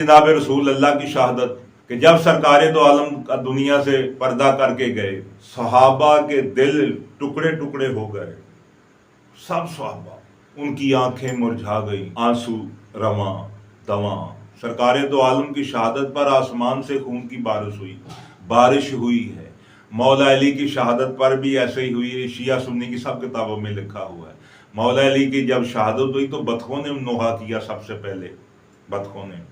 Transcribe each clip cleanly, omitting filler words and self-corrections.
जनाब रसूल अल्लाह की शहादत कि जब सरकार दो आलम का दुनिया से पर्दा करके गए, सहाबा के दिल टुकड़े टुकड़े हो गए। सब सहाबा, उनकी आंखें मुरझा गई, आंसू रवां दवां। सरकार दो आलम की शहादत पर आसमान से खून की बारिश हुई है। मौला अली की शहादत पर भी ऐसे ही हुई है। शिया सुन्नी की सब किताबों में लिखा हुआ है। मौला अली की जब शहादत हुई तो बतखों ने नोहा किया, सबसे पहले बतखों ने।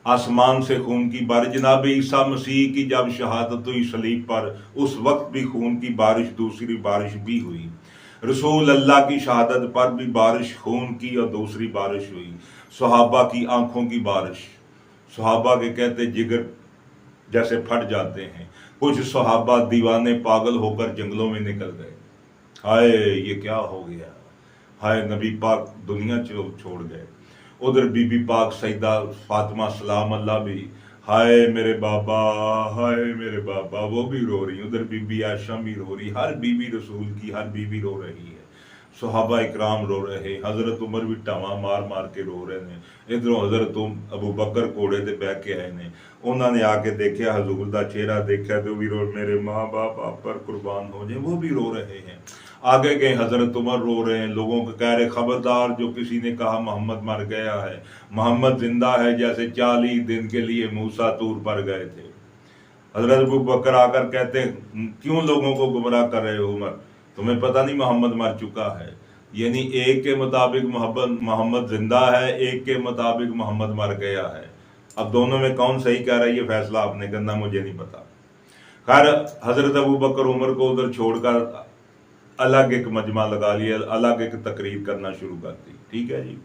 आसमान से खून की बारिश, जनाब ईसा मसीह की जब शहादत हुई सलीब पर, उस वक्त भी खून की बारिश, दूसरी बारिश भी हुई। रसूल अल्लाह की शहादत पर भी बारिश खून की और दूसरी बारिश हुई। सहाबा की आंखों की बारिश, सहाबा के कहते जिगर जैसे फट जाते हैं। कुछ सहाबा दीवाने पागल होकर जंगलों में निकल गए। हाय ये क्या हो गया, हाय नबी पाक दुनिया छोड़ गए। उधर बीबी पाक सईदा फातिमा सलाम अल्लाह भी, हाय मेरे बाबा, हाय मेरे बाबा, वो भी रो रही। उधर बीबी आयशा भी रो रही। हर बीबी रसूल की हर बीबी रो रही है। सहाबा इकराम रो रहे। हजरत उमर भी टावा मार मार के रो रहे ने। इधरों हजरत अबू बकर घोड़े ते बह के आए ने। उन्होंने आके देखा, हजूर का चेहरा देखा तो भी रो, मेरे माँ बाप आप पर कुर्बान हो जाए, वो भी रो रहे हैं। आगे गए हजरत उमर रो रहे हैं। लोगों को कह रहे खबरदार जो किसी ने कहा मोहम्मद मर गया है, मोहम्मद जिंदा है, जैसे 40 दिन के लिए मूसा तूर पर गए थे। हजरत अबू बकर आकर कहते क्यों लोगों को गुमराह कर रहे हो उमर, तुम्हें पता नहीं मोहम्मद मर चुका है। यानी एक के मुताबिक मोहम्मद जिंदा है, एक के मुताबिक मोहम्मद मर गया है। अब दोनों में कौन सही कह रहा है ये फैसला आपने करना, मुझे नहीं पता। खैर हजरत अबू बकर उमर को उधर छोड़कर अलग एक मजमा लगा लिया, अलग एक तकरीर करना शुरू कर दी। ठीक है जी।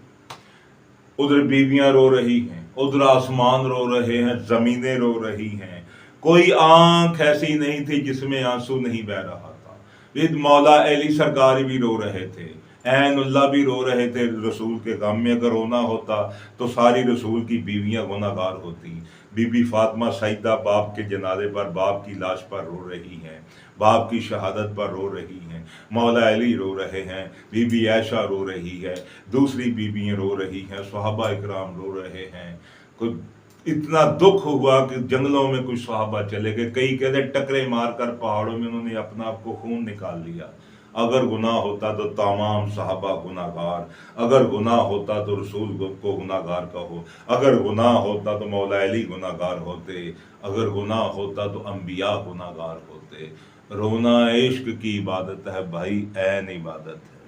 उधर बीवियां रो रही हैं, उधर आसमान रो रहे हैं, जमीनें रो रही हैं। कोई आंख ऐसी नहीं थी जिसमें आंसू नहीं बह रहा था। इद मौला अली सरकार भी रो रहे थे, ऐनुल्लाह भी रो रहे थे रसूल के गम में। अगर रोना होता तो सारी रसूल की बीवियां गुनाहगार होती। बीबी फातिमा सईदा बाप के जनाजे पर, बाप की लाश पर रो रही हैं, बाप की शहादत पर रो रही हैं। मौला अली रो रहे हैं, बीबी आयशा रो रही है, दूसरी बीबियां रो रही हैं, सहाबा इकराम रो रहे हैं। कोई इतना दुख हुआ कि जंगलों में कुछ सहाबा चले गए। कई कहते टकरे मारकर पहाड़ों में उन्होंने अपना आप को खून निकाल लिया। अगर गुनाह होता तो तमाम सहाबा गुनाहगार, अगर गुनाह होता तो रसूल को गुनाहगार कहो, अगर गुनाह होता तो मौला अली गुनाहगार होते, अगर गुनाह होता तो अंबिया गुनाहगार होते। रोना इश्क की इबादत है भाई, ऐन इबादत है।